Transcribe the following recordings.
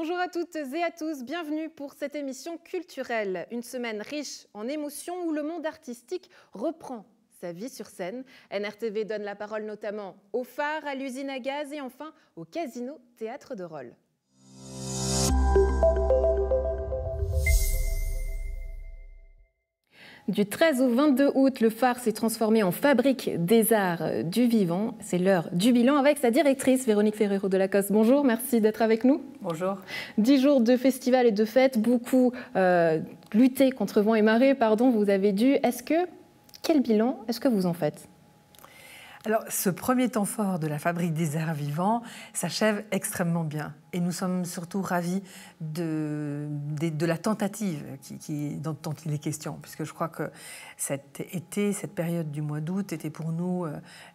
Bonjour à toutes et à tous, bienvenue pour cette émission culturelle. Une semaine riche en émotions où le monde artistique reprend sa vie sur scène. NRTV donne la parole notamment au phare, à l'usine à gaz et enfin au Casino Théâtre de Rôle. Du 13 au 22 août, le phare s'est transformé en fabrique des arts du vivant. C'est l'heure du bilan avec sa directrice, Véronique Ferrero de Lacoste. Bonjour, merci d'être avec nous. Bonjour. 10 jours de festivals et de fêtes, beaucoup lutter contre vent et marée, vous avez dû. Quel bilan est-ce que vous en faites ? Alors, ce premier temps fort de la Fabrique des Arts Vivants s'achève extrêmement bien. Et nous sommes surtout ravis de la tentative dont il est question, puisque je crois que cet été, cette période du mois d'août, était pour nous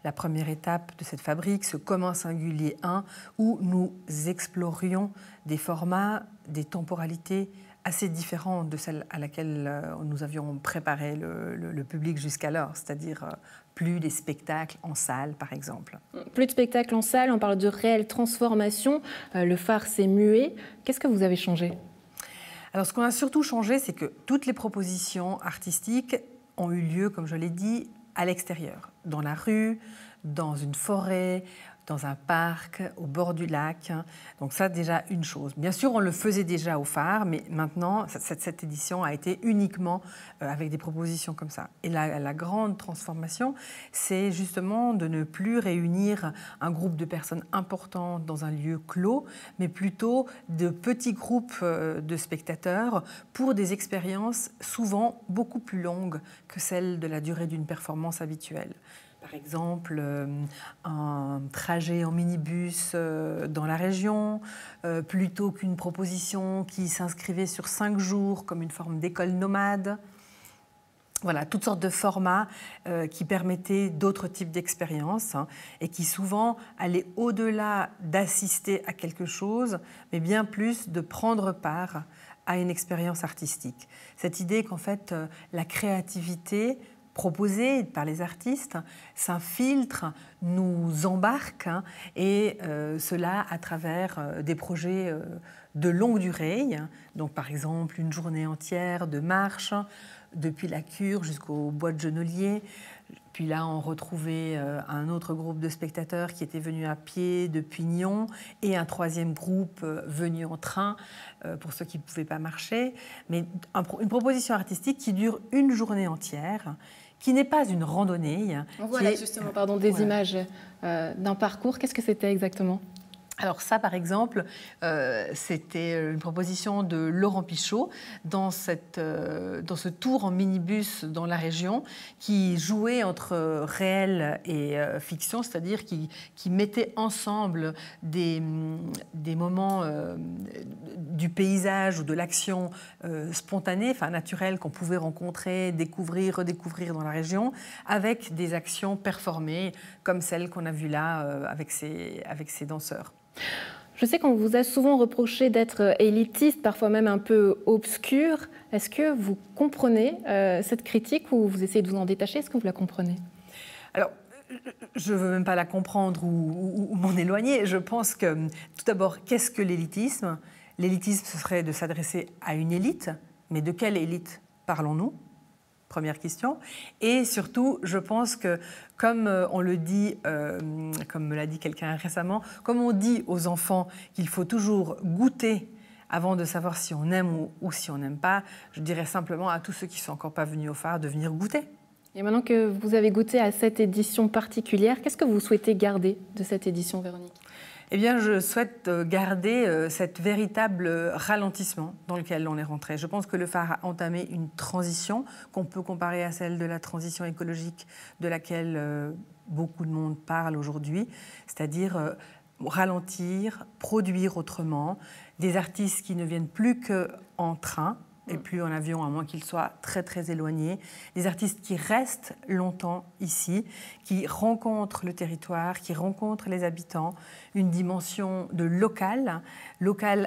la première étape de cette fabrique, ce commun singulier 1, où nous explorions des formats, des temporalités assez différentes de celles à laquelle nous avions préparé le public jusqu'alors, c'est-à-dire plus des spectacles en salle, par exemple. Plus de spectacles en salle, on parle de réelle transformation. Le phare s'est mué. Qu'est-ce que vous avez changé ? Alors, ce qu'on a surtout changé, c'est que toutes les propositions artistiques ont eu lieu, comme je l'ai dit, à l'extérieur, dans la rue, dans une forêt, dans un parc, au bord du lac. Donc ça, déjà, une chose. Bien sûr, on le faisait déjà au phare, mais maintenant, cette édition a été uniquement avec des propositions comme ça. Et la grande transformation, c'est justement de ne plus réunir un groupe de personnes importantes dans un lieu clos, mais plutôt de petits groupes de spectateurs pour des expériences souvent beaucoup plus longues que celles de la durée d'une performance habituelle. Par exemple, un trajet en minibus dans la région, plutôt qu'une proposition qui s'inscrivait sur 5 jours comme une forme d'école nomade. Voilà, toutes sortes de formats qui permettaient d'autres types d'expériences et qui souvent allaient au-delà d'assister à quelque chose, mais bien plus de prendre part à une expérience artistique. Cette idée qu'en fait, la créativité proposée par les artistes s'infiltre, nous embarque, et cela à travers des projets de longue durée. Donc par exemple une journée entière de marche depuis la Cure jusqu'au bois de Genolier. Puis là, on retrouvait un autre groupe de spectateurs qui était venu à pied depuis Nyon et un troisième groupe venu en train pour ceux qui ne pouvaient pas marcher. Mais une proposition artistique qui dure une journée entière, qui n'est pas une randonnée. Voilà justement, des images d'un parcours. Qu'est-ce que c'était exactement ? Alors ça, par exemple, c'était une proposition de Laurent Pichot dans ce tour en minibus dans la région qui jouait entre réel et fiction, c'est-à-dire qui mettait ensemble des moments du paysage ou de l'action spontanée, naturelle qu'on pouvait rencontrer, découvrir, redécouvrir dans la région, avec des actions performées comme celles qu'on a vues là avec ces danseurs. Je sais qu'on vous a souvent reproché d'être élitiste, parfois même un peu obscur. Est-ce que vous comprenez cette critique ou vous essayez de vous en détacher ? Est-ce que vous la comprenez ? Alors, je ne veux même pas la comprendre ou m'en éloigner. Je pense que, tout d'abord, qu'est-ce que l'élitisme ? L'élitisme, ce serait de s'adresser à une élite, mais de quelle élite parlons-nous ? Première question. Et surtout, je pense que, comme on le dit, comme me l'a dit quelqu'un récemment, comme on dit aux enfants qu'il faut toujours goûter avant de savoir si on aime ou si on n'aime pas, je dirais simplement à tous ceux qui ne sont encore pas venus au phare de venir goûter. Et maintenant que vous avez goûté à cette édition particulière, qu'est-ce que vous souhaitez garder de cette édition, Véronique ? Eh bien, je souhaite garder cet véritable ralentissement dans lequel on est rentré. Je pense que le phare a entamé une transition qu'on peut comparer à celle de la transition écologique de laquelle beaucoup de monde parle aujourd'hui, c'est-à-dire ralentir, produire autrement, des artistes qui ne viennent plus qu'en train, et plus en avion, à moins qu'ils soient très très éloignés, des artistes qui restent longtemps ici, qui rencontrent le territoire, qui rencontrent les habitants, une dimension de local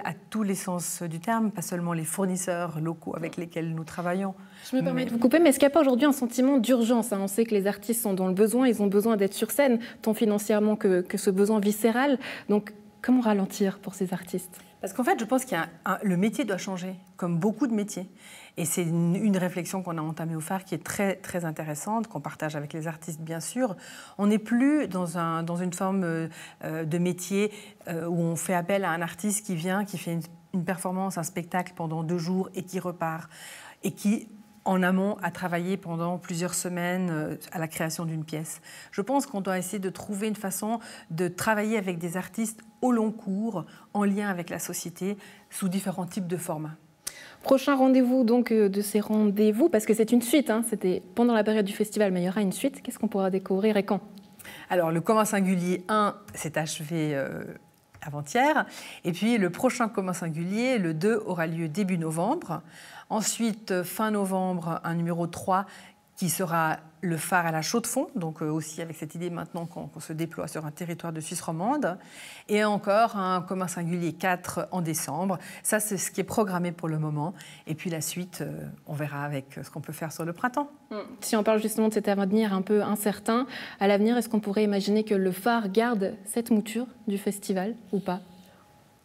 à tous les sens du terme, pas seulement les fournisseurs locaux avec lesquels nous travaillons. Je me permets de vous couper, mais est-ce qu'il n'y a pas aujourd'hui un sentiment d'urgence ? On sait que les artistes sont dans le besoin, ils ont besoin d'être sur scène, tant financièrement que ce besoin viscéral. Donc, Comment ralentir pour ces artistes? Parce qu'en fait, je pense que le métier doit changer, comme beaucoup de métiers. Et c'est une réflexion qu'on a entamée au Phare qui est très, très intéressante, qu'on partage avec les artistes, bien sûr. On n'est plus dans une forme de métier où on fait appel à un artiste qui vient, qui fait une performance, un spectacle pendant 2 jours et qui repart. Et qui, en amont, a travaillé pendant plusieurs semaines à la création d'une pièce. Je pense qu'on doit essayer de trouver une façon de travailler avec des artistes au long cours, en lien avec la société, sous différents types de formats. Prochain rendez-vous donc de ces rendez-vous, parce que c'est une suite, hein, c'était pendant la période du festival, mais il y aura une suite. Qu'est-ce qu'on pourra découvrir et quand? Alors, le Commun Singulier 1 s'est achevé avant-hier. Et puis, le prochain Commun Singulier, le 2, aura lieu début novembre. Ensuite, fin novembre, un numéro 3 qui sera le Phare à la Chaux-de-Fonds, donc aussi avec cette idée maintenant qu'on se déploie sur un territoire de Suisse romande. Et encore un Commun Singulier 4 en décembre. Ça, c'est ce qui est programmé pour le moment. Et puis la suite, on verra avec ce qu'on peut faire sur le printemps. Si on parle justement de cet avenir un peu incertain, à l'avenir, est-ce qu'on pourrait imaginer que le Phare garde cette mouture du festival ou pas?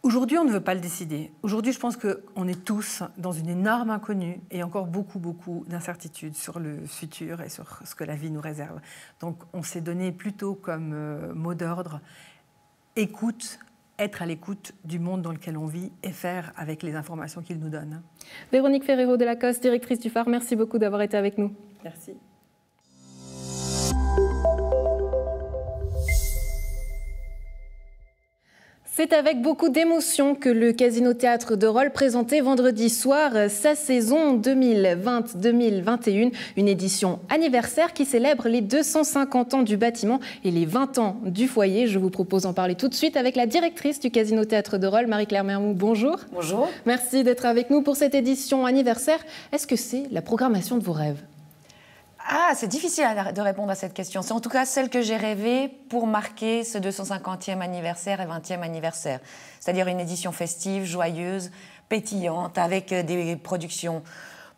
Aujourd'hui, on ne veut pas le décider. Aujourd'hui, je pense qu'on est tous dans une énorme inconnue et encore beaucoup, beaucoup d'incertitudes sur le futur et sur ce que la vie nous réserve. Donc, on s'est donné plutôt comme mot d'ordre écoute, être à l'écoute du monde dans lequel on vit et faire avec les informations qu'il nous donne. Véronique Ferrero de Lacoste, directrice du Phare, merci beaucoup d'avoir été avec nous. Merci. C'est avec beaucoup d'émotion que le Casino Théâtre de Rolle présentait vendredi soir sa saison 2020-2021, une édition anniversaire qui célèbre les 250 ans du bâtiment et les 20 ans du foyer. Je vous propose d'en parler tout de suite avec la directrice du Casino Théâtre de Rolle, Marie-Claire Mermoux. Bonjour. Bonjour. Merci d'être avec nous pour cette édition anniversaire. Est-ce que c'est la programmation de vos rêves ? C'est difficile de répondre à cette question. C'est en tout cas celle que j'ai rêvée pour marquer ce 250e anniversaire et 20e anniversaire. C'est-à-dire une édition festive, joyeuse, pétillante, avec des productions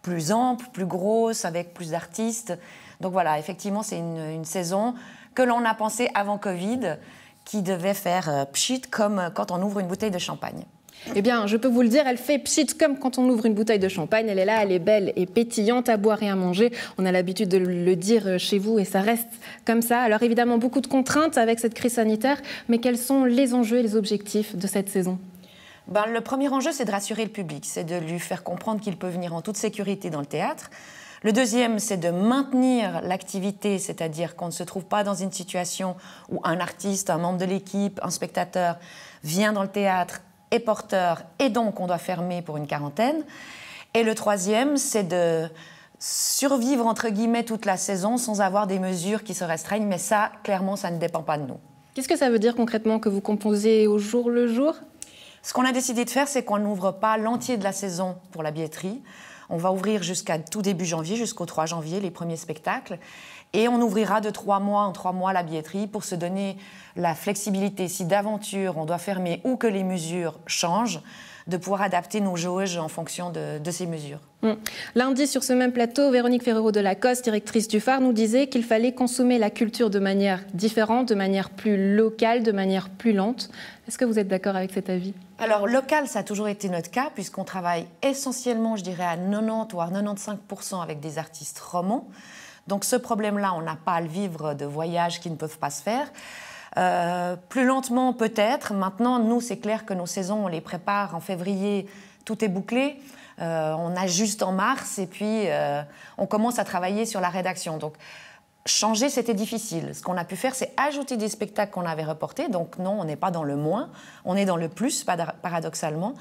plus amples, plus grosses, avec plus d'artistes. Donc voilà, effectivement, c'est une saison que l'on a pensée avant Covid, qui devait faire pchit comme quand on ouvre une bouteille de champagne. Eh bien, je peux vous le dire, elle fait pchit comme quand on ouvre une bouteille de champagne. Elle est là, elle est belle et pétillante à boire et à manger. On a l'habitude de le dire chez vous et ça reste comme ça. Alors évidemment, beaucoup de contraintes avec cette crise sanitaire, mais quels sont les enjeux et les objectifs de cette saison ? Le premier enjeu, c'est de rassurer le public, c'est de lui faire comprendre qu'il peut venir en toute sécurité dans le théâtre. Le deuxième, c'est de maintenir l'activité, c'est-à-dire qu'on ne se trouve pas dans une situation où un artiste, un membre de l'équipe, un spectateur vient dans le théâtre, est porteur et donc on doit fermer pour une quarantaine. Et le troisième, c'est de survivre entre guillemets toute la saison sans avoir des mesures qui se restreignent, mais ça, clairement, ça ne dépend pas de nous. Qu'est-ce que ça veut dire concrètement que vous composez au jour le jour ? Ce qu'on a décidé de faire, c'est qu'on n'ouvre pas l'entier de la saison pour la billetterie. On va ouvrir jusqu'à tout début janvier, jusqu'au 3 janvier, les premiers spectacles. Et on ouvrira de 3 mois en 3 mois la billetterie pour se donner la flexibilité, si d'aventure on doit fermer ou que les mesures changent, de pouvoir adapter nos jauges en fonction de ces mesures. Lundi, sur ce même plateau, Véronique Ferrero de Lacoste, directrice du Phare, nous disait qu'il fallait consommer la culture de manière différente, de manière plus locale, de manière plus lente. Est-ce que vous êtes d'accord avec cet avis ? Alors, local, ça a toujours été notre cas, puisqu'on travaille essentiellement, je dirais, à 90 voire 95% avec des artistes romans. Donc, ce problème-là, on n'a pas à le vivre de voyages qui ne peuvent pas se faire. Plus lentement, peut-être. Maintenant, nous, c'est clair que nos saisons, on les prépare en février, tout est bouclé. On ajuste en mars et puis on commence à travailler sur la rédaction. Donc, changer, c'était difficile. Ce qu'on a pu faire, c'est ajouter des spectacles qu'on avait reportés. Donc, non, on n'est pas dans le moins, on est dans le plus, paradoxalement.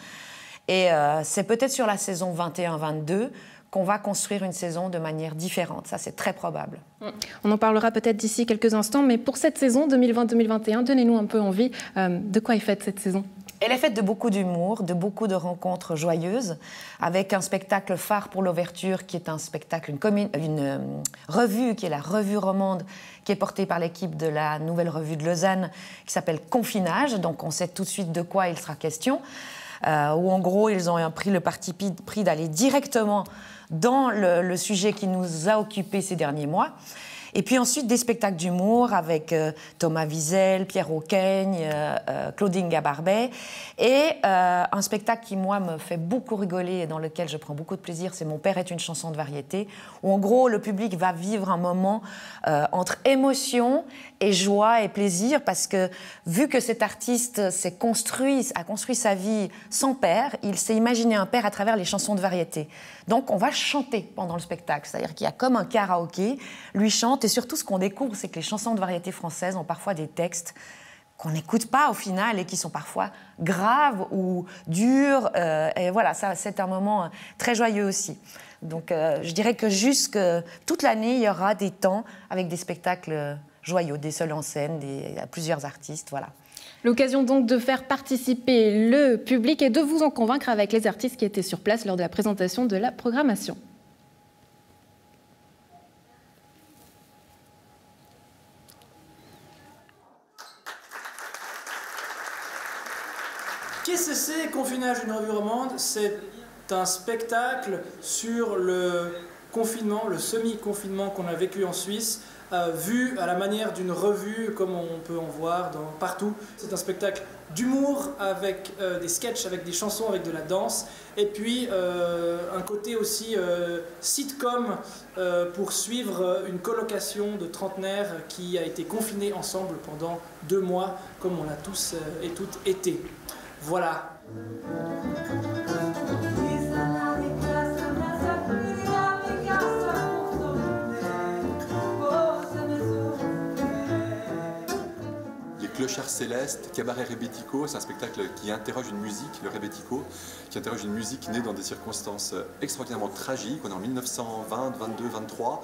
Et c'est peut-être sur la saison 21-22 qu'on va construire une saison de manière différente. Ça, c'est très probable. On en parlera peut-être d'ici quelques instants, mais pour cette saison 2020-2021, donnez-nous un peu envie. De quoi est faite cette saison ? Elle est faite de beaucoup d'humour, de beaucoup de rencontres joyeuses, avec un spectacle phare pour l'ouverture, qui est un spectacle, une revue, qui est la Revue Romande, qui est portée par l'équipe de la Nouvelle Revue de Lausanne, qui s'appelle Confinage. Donc, on sait tout de suite de quoi il sera question. Où en gros, ils ont pris le parti pris d'aller directement dans le sujet qui nous a occupés ces derniers mois. Et puis ensuite des spectacles d'humour avec Thomas Wiesel, Pierre Auqueigne, Claudine Gabarbet. Et un spectacle qui, moi, me fait beaucoup rigoler et dans lequel je prends beaucoup de plaisir, c'est Mon père est une chanson de variété, où en gros le public va vivre un moment entre émotion et joie et plaisir, parce que vu que cet artiste a construit sa vie sans père, il s'est imaginé un père à travers les chansons de variété. Donc on va chanter pendant le spectacle, c'est-à-dire qu'il y a comme un karaoké, lui chante, et surtout ce qu'on découvre, c'est que les chansons de variété françaises ont parfois des textes qu'on n'écoute pas au final et qui sont parfois graves ou durs. Et voilà, ça, c'est un moment très joyeux aussi. Donc je dirais que jusque toute l'année, il y aura des temps avec des spectacles joyeux, des seuls en scène, plusieurs artistes, voilà. L'occasion donc de faire participer le public et de vous en convaincre avec les artistes qui étaient sur place lors de la présentation de la programmation. Qu'est-ce que c'est Confinage, une revue romande? C'est un spectacle sur le confinement, le semi-confinement qu'on a vécu en Suisse, vu à la manière d'une revue, comme on peut en voir partout. C'est un spectacle d'humour avec des sketchs, avec des chansons, avec de la danse, et puis un côté aussi sitcom pour suivre une colocation de trentenaires qui a été confinée ensemble pendant 2 mois, comme on l'a tous et toutes été. Voilà. Clochard Céleste, Cabaret Rebetiko, c'est un spectacle qui interroge une musique, le Rebetiko, qui interroge une musique née dans des circonstances extraordinairement tragiques. On est en 1920, 22, 23.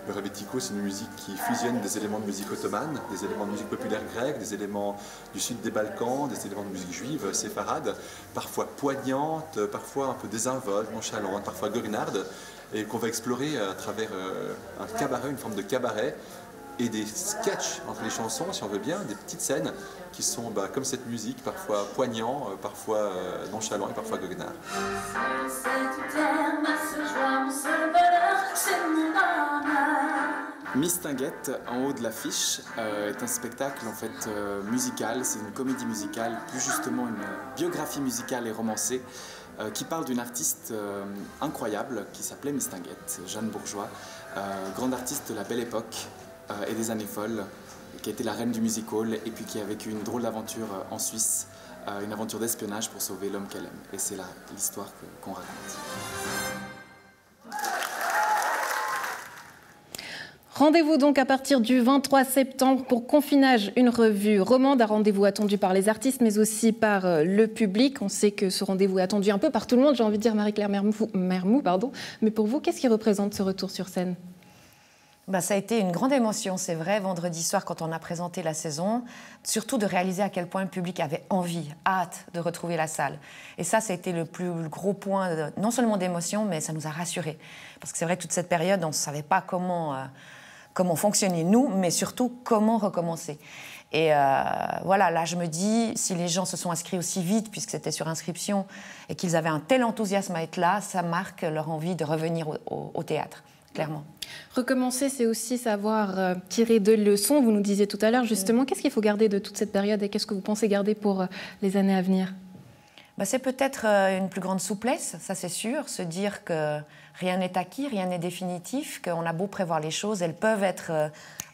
Le Rebetiko, c'est une musique qui fusionne des éléments de musique ottomane, des éléments de musique populaire grecque, des éléments du sud des Balkans, des éléments de musique juive, séfarade, parfois poignante, parfois un peu désinvolte, nonchalante, parfois goguenarde, et qu'on va explorer à travers un cabaret, une forme de cabaret, et des sketchs entre les chansons, si on veut bien, des petites scènes qui sont comme cette musique, parfois poignant, parfois nonchalant et parfois goguenard. Mistinguett, en haut de l'affiche, est un spectacle en fait musical, c'est une comédie musicale, plus justement une biographie musicale et romancée, qui parle d'une artiste incroyable qui s'appelait Mistinguett, Jeanne Bourgeois, grande artiste de la Belle Époque et des années folles, qui a été la reine du music hall et puis qui a vécu une drôle d'aventure en Suisse, une aventure d'espionnage pour sauver l'homme qu'elle aime. Et c'est là l'histoire qu'on raconte. Rendez-vous donc à partir du 23 septembre pour Confinage, une revue romande. Un rendez-vous attendu par les artistes, mais aussi par le public. On sait que ce rendez-vous est attendu un peu par tout le monde, j'ai envie de dire Marie-Claire Mermoux, pardon. Mais pour vous, qu'est-ce qui représente ce retour sur scène ? Ça a été une grande émotion, c'est vrai, vendredi soir quand on a présenté la saison, surtout de réaliser à quel point le public avait envie, hâte de retrouver la salle. Et ça a été le plus gros point, non seulement d'émotion, mais ça nous a rassurés. Parce que c'est vrai que toute cette période, on ne savait pas comment fonctionner nous, mais surtout comment recommencer. Et voilà, là je me dis, si les gens se sont inscrits aussi vite, puisque c'était sur inscription, et qu'ils avaient un tel enthousiasme à être là, ça marque leur envie de revenir au théâtre. Clairement. Recommencer, c'est aussi savoir tirer de leçons. Vous nous disiez tout à l'heure, justement, qu'est-ce qu'il faut garder de toute cette période et qu'est-ce que vous pensez garder pour les années à venir ? C'est peut-être une plus grande souplesse, ça c'est sûr, se dire que rien n'est acquis, rien n'est définitif, qu'on a beau prévoir les choses, elles peuvent être,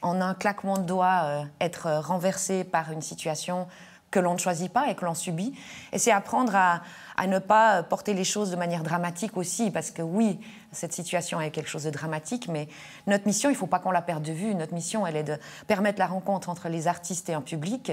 en un claquement de doigts, être renversées par une situation que l'on ne choisit pas et que l'on subit. Et c'est apprendre à ne pas porter les choses de manière dramatique aussi, parce que oui, cette situation est quelque chose de dramatique, mais notre mission, il ne faut pas qu'on la perde de vue. Notre mission, elle est de permettre la rencontre entre les artistes et un public,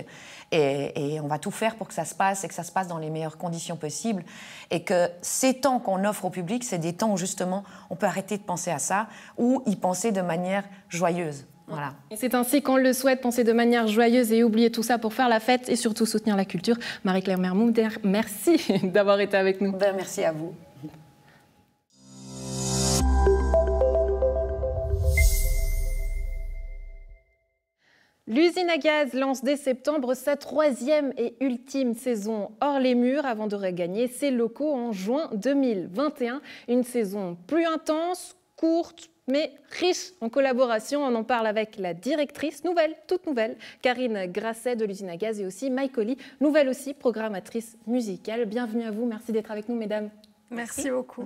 et on va tout faire pour que ça se passe, et que ça se passe dans les meilleures conditions possibles, et que ces temps qu'on offre au public, c'est des temps où justement on peut arrêter de penser à ça, ou y penser de manière joyeuse. Voilà. Et c'est ainsi qu'on le souhaite, penser de manière joyeuse et oublier tout ça pour faire la fête et surtout soutenir la culture. Marie-Claire Mermoux, merci d'avoir été avec nous. Merci à vous. L'usine à gaz lance dès septembre sa 3e et ultime saison hors les murs avant de regagner ses locaux en juin 2021. Une saison plus intense, courte, mais riche en collaboration. On en parle avec la directrice, toute nouvelle, Karine Grasset de l'usine à gaz et aussi Mike Colly, nouvelle aussi, programmatrice musicale. Bienvenue à vous, merci d'être avec nous, mesdames. Merci beaucoup.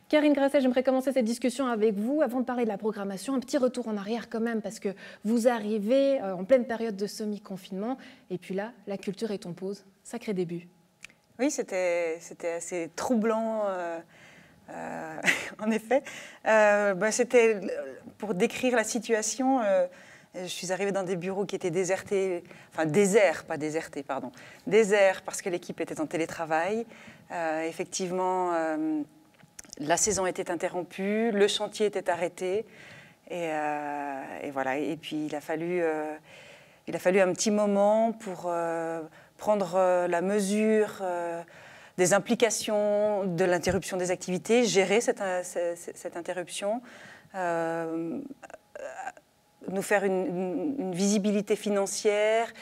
Karine Grasset, j'aimerais commencer cette discussion avec vous. Avant de parler de la programmation, un petit retour en arrière quand même, parce que vous arrivez en pleine période de semi-confinement, et puis là, la culture est en pause. Sacré début. Oui, c'était assez troublant, en effet. C'était, pour décrire la situation, je suis arrivée dans des bureaux qui étaient désertés, enfin déserts, pas désertés, pardon. Déserts parce que l'équipe était en télétravail. Effectivement, la saison était interrompue, le chantier était arrêté, et voilà. Et puis il a fallu un petit moment pour prendre la mesure des implications de l'interruption des activités, gérer cette interruption, nous faire une visibilité financière,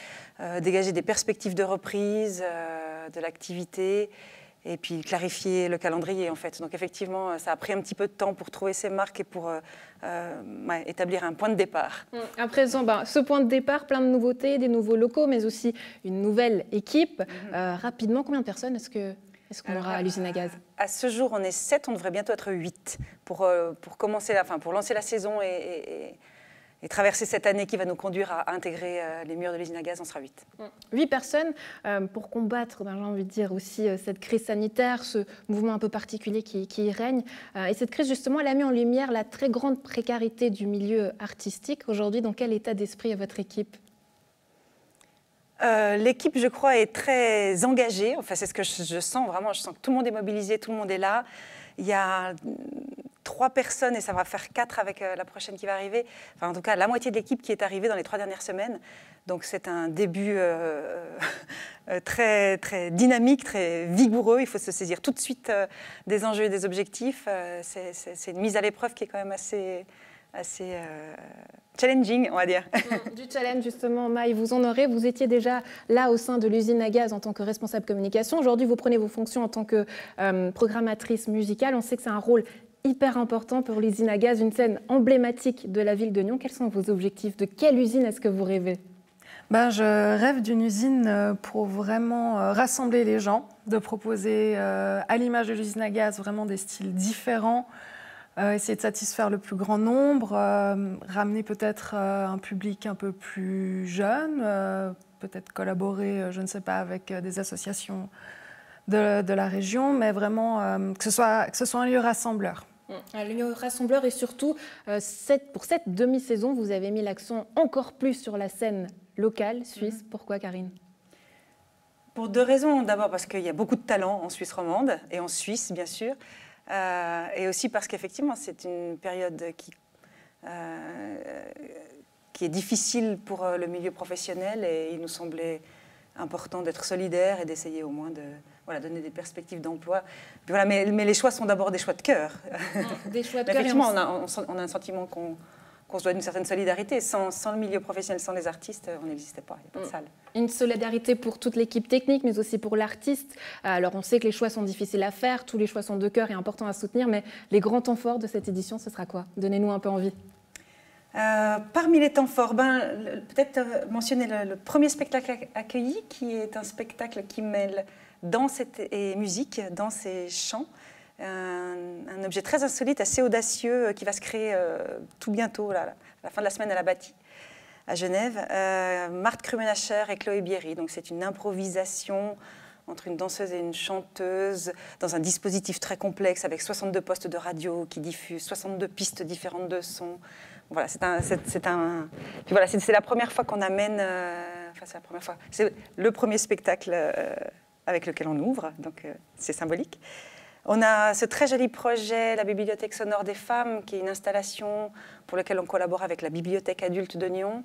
dégager des perspectives de reprise de l'activité, et puis clarifier le calendrier, en fait. Donc effectivement, ça a pris un petit peu de temps pour trouver ses marques et pour établir un point de départ. À présent, ce point de départ, plein de nouveautés, des nouveaux locaux, mais aussi une nouvelle équipe. Rapidement, combien de personnes est-ce qu'on aura à l'usine à gaz? À ce jour, on est 7, on devrait bientôt être 8 pour lancer la saison et traverser cette année qui va nous conduire à intégrer les murs de l'usine à gaz, on sera 8. 8 personnes pour combattre, j'ai envie de dire aussi, cette crise sanitaire, ce mouvement un peu particulier qui y règne. Et cette crise, justement, elle a mis en lumière la très grande précarité du milieu artistique. Aujourd'hui, dans quel état d'esprit est votre équipe? L'équipe, je crois, est très engagée. Enfin, c'est ce que je sens vraiment. Je sens que tout le monde est mobilisé, tout le monde est là. Il y a 3 personnes, et ça va faire 4 avec la prochaine qui va arriver. Enfin, en tout cas, la moitié de l'équipe qui est arrivée dans les 3 dernières semaines. Donc, c'est un début très, très dynamique, très vigoureux. Il faut se saisir tout de suite des enjeux et des objectifs. C'est une mise à l'épreuve qui est quand même assez challenging, on va dire. Du challenge, justement, Maï, vous en aurez. Vous étiez déjà là au sein de l'usine à gaz en tant que responsable communication. Aujourd'hui, vous prenez vos fonctions en tant que programmatrice musicale. On sait que c'est un rôle hyper important pour l'usine à gaz, une scène emblématique de la ville de Nyon. Quels sont vos objectifs? De quelle usine est-ce que vous rêvez? Je rêve d'une usine pour vraiment rassembler les gens, de proposer à l'image de l'usine à gaz vraiment des styles différents, essayer de satisfaire le plus grand nombre, ramener peut-être un public un peu plus jeune, peut-être collaborer, je ne sais pas, avec des associations de la région, mais vraiment que ce soit un lieu rassembleur. Un lieu rassembleur et surtout, pour cette demi-saison, vous avez mis l'accent encore plus sur la scène locale suisse. Pourquoi, Karine? Pour 2 raisons. D'abord parce qu'il y a beaucoup de talent en Suisse romande et en Suisse, bien sûr. Et aussi parce qu'effectivement, c'est une période qui est difficile pour le milieu professionnel et il nous semblait important d'être solidaire et d'essayer au moins de donner des perspectives d'emploi. Mais les choix sont d'abord des choix de cœur. Des choix de cœur. Effectivement, on a un sentiment qu'on se doit d'une certaine solidarité. Sans le milieu professionnel, sans les artistes, on n'existait pas. Il n'y a pas de salle. Une solidarité pour toute l'équipe technique, mais aussi pour l'artiste. Alors, on sait que les choix sont difficiles à faire, tous les choix sont de cœur et importants à soutenir, mais les grands temps forts de cette édition, ce sera quoi? Donnez-nous un peu envie. Parmi les temps forts, peut-être mentionner le premier spectacle accueilli, qui est un spectacle qui mêle danse et musique, danse et chant. Un objet très insolite, assez audacieux, qui va se créer tout bientôt, à la fin de la semaine à la Bâtie, à Genève. Marthe Krumenacher et Chloé Bierry. Donc c'est une improvisation entre une danseuse et une chanteuse dans un dispositif très complexe avec 62 postes de radio qui diffusent 62 pistes différentes de sons. Voilà, c'est la première fois qu'on amène. C'est le premier spectacle avec lequel on ouvre, donc c'est symbolique. On a ce très joli projet, la Bibliothèque sonore des femmes, qui est une installation pour laquelle on collabore avec la Bibliothèque adulte de Nyon,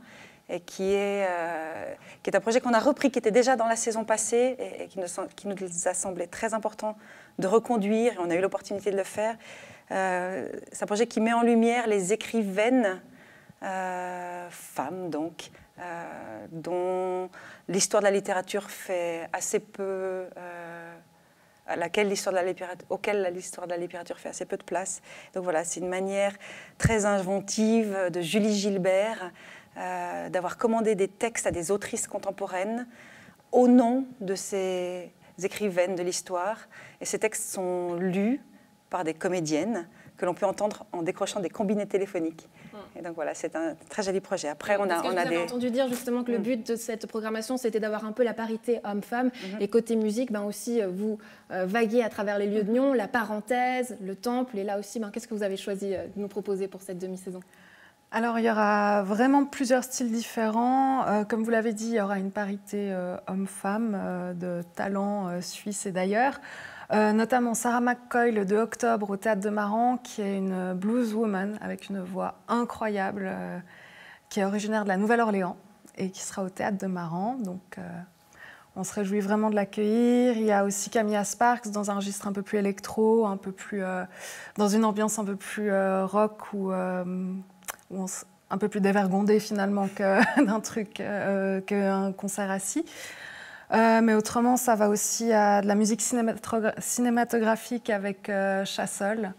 et qui est un projet qu'on a repris, qui était déjà dans la saison passée, et qui nous a semblé très important de reconduire, et on a eu l'opportunité de le faire. C'est un projet qui met en lumière les écrivaines femmes, donc, dont l'histoire de la littérature fait assez peu auquel l'histoire de la littérature fait assez peu de place. Donc voilà, c'est une manière très inventive de Julie Gilbert d'avoir commandé des textes à des autrices contemporaines au nom de ces écrivaines de l'histoire. Et ces textes sont lus par des comédiennes que l'on peut entendre en décrochant des combinés téléphoniques. Et donc voilà, c'est un très joli projet. Après, on a vous avez entendu dire justement que le but de cette programmation, c'était d'avoir un peu la parité homme-femme. Et côté musique, aussi, vous vaguez à travers les lieux de Nyon, la parenthèse, le temple. Et là aussi, qu'est-ce que vous avez choisi de nous proposer pour cette demi-saison ? Alors, il y aura vraiment plusieurs styles différents. Comme vous l'avez dit, il y aura une parité homme-femme de talents suisses et d'ailleurs. Notamment Sarah McCoy, le 2 octobre au Théâtre de Maran, qui est une blueswoman avec une voix incroyable, qui est originaire de la Nouvelle-Orléans et qui sera au Théâtre de Maran. Donc, on se réjouit vraiment de l'accueillir. Il y a aussi Camilla Sparks dans un registre un peu plus électro, un peu plus, dans une ambiance un peu plus rock ou un peu plus dévergondé finalement d'un truc, qu'un concert assis. Mais autrement, ça va aussi à de la musique cinématographique avec Chassol,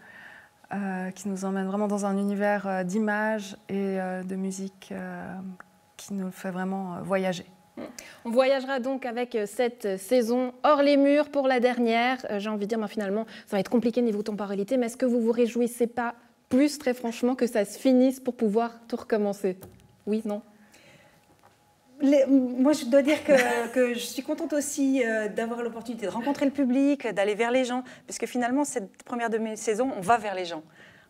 qui nous emmène vraiment dans un univers d'images et de musique qui nous fait vraiment voyager. On voyagera donc avec cette saison hors les murs pour la dernière. J'ai envie de dire, finalement, ça va être compliqué niveau temporalité, mais est-ce que vous vous réjouissez pas plus, très franchement, que ça se finisse pour pouvoir tout recommencer? Oui, non? Moi, je dois dire que je suis contente aussi d'avoir l'opportunité de rencontrer le public, d'aller vers les gens, parce que finalement, cette première demi-saison, on va vers les gens.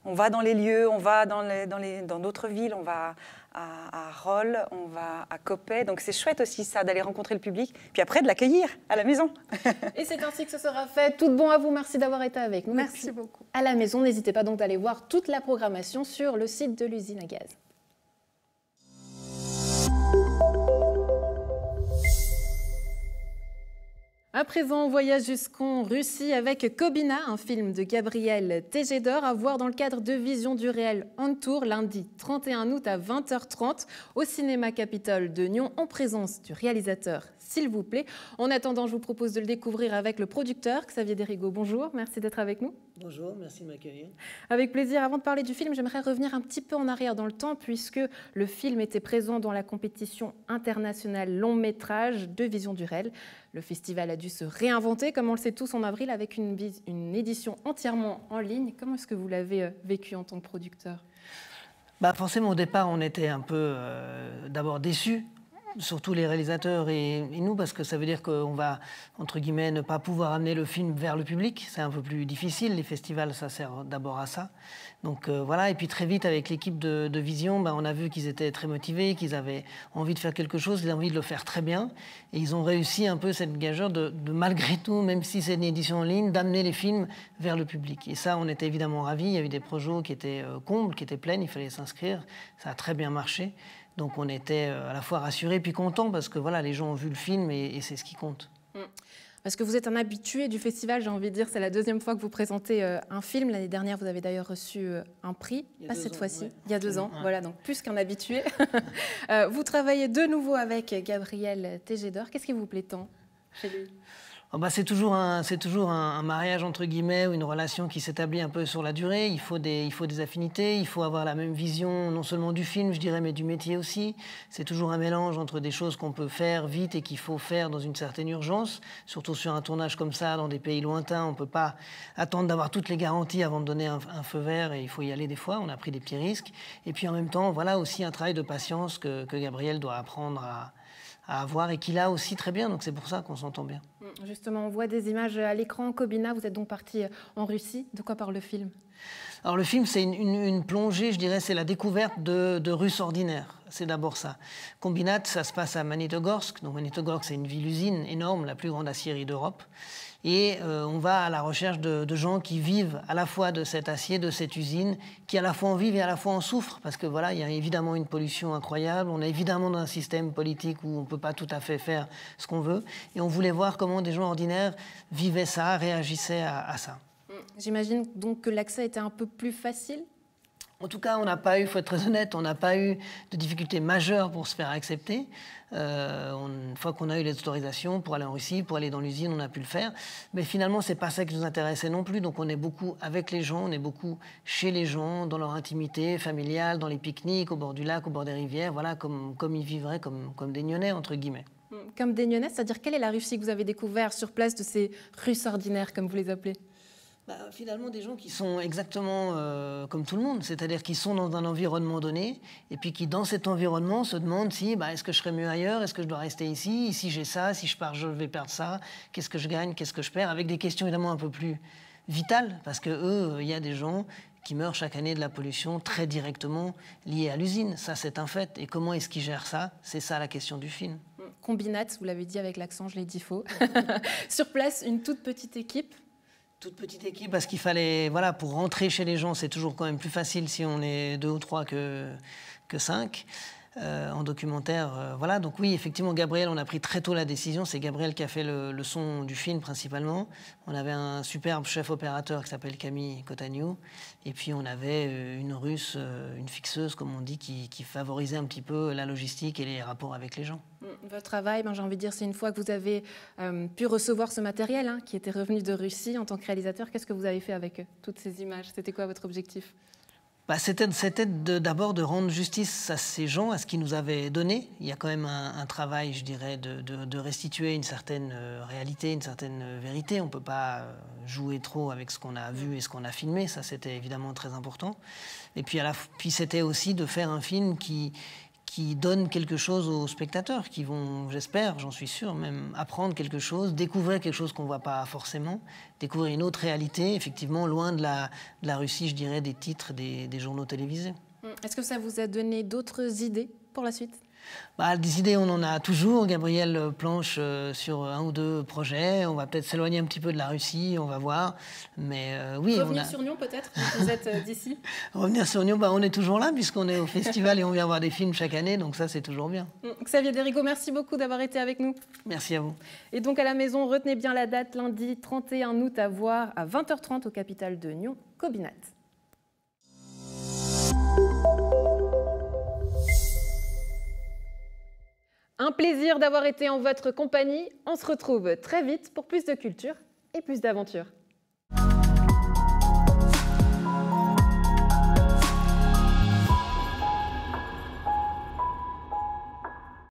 On va dans les lieux, on va dans d'autres villes, on va à Rolle, on va à Coppet. Donc c'est chouette aussi ça, d'aller rencontrer le public, puis après de l'accueillir à la maison. Et c'est ainsi que ce sera fait. Tout bon à vous, merci d'avoir été avec nous. Merci beaucoup. À la maison, n'hésitez pas donc d'aller voir toute la programmation sur le site de l'usine à gaz. À présent, on voyage jusqu'en Russie avec Kobina, un film de Gabriel Tejedor à voir dans le cadre de Vision du réel en tour lundi 31 août à 20h30 au cinéma Capitole de Nyon en présence du réalisateur, s'il vous plaît. En attendant, je vous propose de le découvrir avec le producteur Xavier Derigo. Bonjour, merci d'être avec nous. Bonjour, merci de m'accueillir. Avec plaisir. Avant de parler du film, j'aimerais revenir un petit peu en arrière dans le temps puisque le film était présent dans la compétition internationale long métrage de Vision du réel. Le festival a dû se réinventer, comme on le sait tous, en avril, avec une édition entièrement en ligne. Comment est-ce que vous l'avez vécu en tant que producteur ? Forcément, au départ, on était un peu d'abord déçus, surtout les réalisateurs et nous, parce que ça veut dire qu'on va, entre guillemets, ne pas pouvoir amener le film vers le public. C'est un peu plus difficile. Les festivals, ça sert d'abord à ça. Donc voilà, et puis très vite, avec l'équipe de Vision, on a vu qu'ils étaient très motivés, qu'ils avaient envie de faire quelque chose, ils avaient envie de le faire très bien. Et ils ont réussi un peu cette gageure de malgré tout, même si c'est une édition en ligne, d'amener les films vers le public. Et ça, on était évidemment ravis. Il y a eu des projets qui étaient combles, qui étaient pleins, il fallait s'inscrire. Ça a très bien marché. Donc on était à la fois rassurés puis contents parce que voilà, les gens ont vu le film et c'est ce qui compte. Parce que vous êtes un habitué du festival, j'ai envie de dire, c'est la deuxième fois que vous présentez un film. L'année dernière, vous avez d'ailleurs reçu un prix, pas cette fois-ci, ouais. Il y a 2 ans. Ouais. Voilà, donc plus qu'un habitué. Vous travaillez de nouveau avec Gabriel Tejedor. Qu'est-ce qui vous plaît tant chez lui ? C'est toujours un mariage entre guillemets ou une relation qui s'établit un peu sur la durée. Il faut des affinités, il faut avoir la même vision non seulement du film, je dirais, mais du métier aussi. C'est toujours un mélange entre des choses qu'on peut faire vite et qu'il faut faire dans une certaine urgence. Surtout sur un tournage comme ça, dans des pays lointains, on ne peut pas attendre d'avoir toutes les garanties avant de donner un feu vert et il faut y aller des fois. On a pris des petits risques. Et puis en même temps, voilà aussi un travail de patience que Gabriel doit apprendre à avoir et qu'il a aussi très bien, donc c'est pour ça qu'on s'entend bien. Justement, on voit des images à l'écran. Kobina, vous êtes donc parti en Russie. De quoi parle le film ? Alors le film, c'est une plongée, je dirais, c'est la découverte de Russes ordinaires. C'est d'abord ça. Kombinat, ça se passe à Magnitogorsk. Donc Magnitogorsk, c'est une ville-usine énorme, la plus grande aciérie d'Europe. Et on va à la recherche de gens qui vivent à la fois de cet acier, de cette usine, qui à la fois en vivent et à la fois en souffrent. Parce que voilà, il y a évidemment une pollution incroyable. On est évidemment dans un système politique où on ne peut pas tout à fait faire ce qu'on veut. Et on voulait voir comment des gens ordinaires vivaient ça, réagissaient à ça. J'imagine donc que l'accès était un peu plus facile ? En tout cas, on n'a pas eu, il faut être très honnête, on n'a pas eu de difficultés majeures pour se faire accepter. Une fois qu'on a eu les autorisations pour aller en Russie, pour aller dans l'usine, on a pu le faire. Mais finalement, ce n'est pas ça qui nous intéressait non plus. Donc on est beaucoup avec les gens, on est beaucoup chez les gens, dans leur intimité familiale, dans les pique-niques, au bord du lac, au bord des rivières, voilà, comme ils vivraient, comme des Nyonnais, entre guillemets. Comme des Nyonnais, c'est-à-dire quelle est la Russie que vous avez découvert sur place de ces Russes ordinaires, comme vous les appelez? Finalement, des gens qui sont exactement comme tout le monde, c'est-à-dire qui sont dans un environnement donné, et puis qui, dans cet environnement, se demandent si est-ce que je serais mieux ailleurs, est-ce que je dois rester ici, si j'ai ça, si je pars, je vais perdre ça, qu'est-ce que je gagne, qu'est-ce que je perds, avec des questions évidemment un peu plus vitales, parce que eux, il y a des gens qui meurent chaque année de la pollution très directement liée à l'usine, ça c'est un fait, et comment est-ce qu'ils gèrent ça? C'est ça la question du film. Combinat, vous l'avez dit avec l'accent, je l'ai dit faux. Sur place, une toute petite équipe. Toute petite équipe, parce qu'il fallait, voilà, pour rentrer chez les gens, c'est toujours quand même plus facile si on est 2 ou 3 que 5 en documentaire. Voilà, donc oui, effectivement, Gabriel, on a pris très tôt la décision. C'est Gabriel qui a fait le son du film principalement. On avait un superbe chef opérateur qui s'appelle Camille Cotagnou. Et puis on avait une Russe, une fixeuse, comme on dit, qui favorisait un petit peu la logistique et les rapports avec les gens. Votre travail, j'ai envie de dire, c'est une fois que vous avez pu recevoir ce matériel qui était revenu de Russie en tant que réalisateur, qu'est-ce que vous avez fait avec toutes ces images? C'était quoi votre objectif? C'était d'abord de rendre justice à ces gens, à ce qu'ils nous avaient donné. Il y a quand même un travail, je dirais, de restituer une certaine réalité, une certaine vérité. On ne peut pas jouer trop avec ce qu'on a vu et ce qu'on a filmé. Ça, c'était évidemment très important. Et puis c'était aussi de faire un film qui donne quelque chose aux spectateurs, qui vont, j'espère, j'en suis sûr, même apprendre quelque chose, découvrir quelque chose qu'on ne voit pas forcément, découvrir une autre réalité, effectivement, loin de la Russie, je dirais, des titres des journaux télévisés. Est-ce que ça vous a donné d'autres idées pour la suite? Des idées, on en a toujours. Gabriel planche sur 1 ou 2 projets. On va peut-être s'éloigner un petit peu de la Russie, on va voir. Mais oui, revenir sur Nyon, peut-être, vous êtes d'ici. Revenir sur Nyon, on est toujours là, puisqu'on est au festival et on vient voir des films chaque année, donc ça, c'est toujours bien. Xavier Derigo, merci beaucoup d'avoir été avec nous. Merci à vous. Et donc, à la maison, retenez bien la date, lundi 31 août, à voir à 20h30 au Capitole de Nyon, Combinat. Un plaisir d'avoir été en votre compagnie. On se retrouve très vite pour plus de culture et plus d'aventures.